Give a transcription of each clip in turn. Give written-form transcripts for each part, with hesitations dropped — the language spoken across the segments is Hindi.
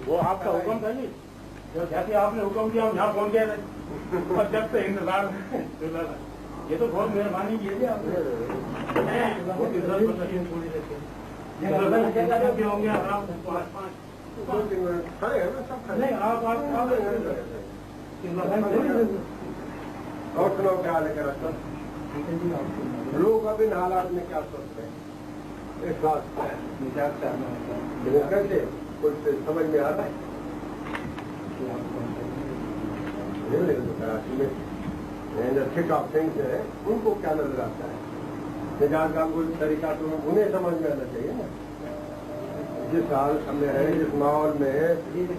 वो आपका हुक्म था जी। जैसे आपने हुक्म दिया हम यहाँ पहुँच गए थे और जब से इंतजार में ये तो बहुत मेहरबानी की है आपने होंगे आराम से 5-5 नहीं आप और सुनाओ क्या हाल है रास्ता लोग अब इन हालात में क्या सोचते हैं कैसे कुछ समझ में आता है कराची में थिक ऑफ थिंग्स है उनको क्या नजर आता है निजात का कोई तरीका तो उन्हें समझ में आना चाहिए ना जिस हाल में है जिस माहौल में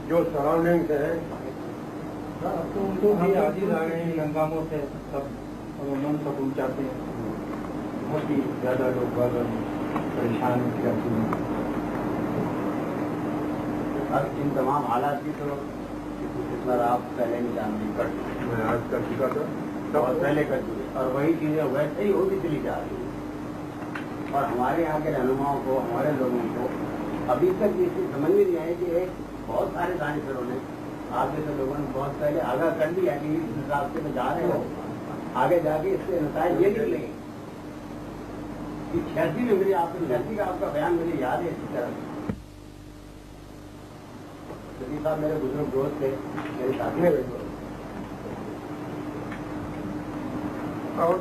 जो सराउंडिंग्स है हंगामों से सब मन सब ऊंचाते हैं बहुत ही ज्यादा लोग परेशान कराची में अब इन तमाम हालात की तो इतना आप पहले नहीं जानते कर मैं आज कर चुका था बहुत पहले कर चुके और वही चीजें वैसे ही होती चली जा रही है और हमारे यहाँ के रहनुमाओं को हमारे लोगों को अभी तक ये चीज समझ में नहीं आई कि एक बहुत सारे दानिशरों ने आप जैसे लोगों ने बहुत पहले आगाह कर दिया कि इस हिसाब से में जा रहे हो आगे जाके इसके नताज ये निकलेंगे कि 86 में मुझे आपको 86 का आपका बयान मुझे याद है इसी तरह साहब मेरे बुजुर्ग दोस्त थे मेरे साथी और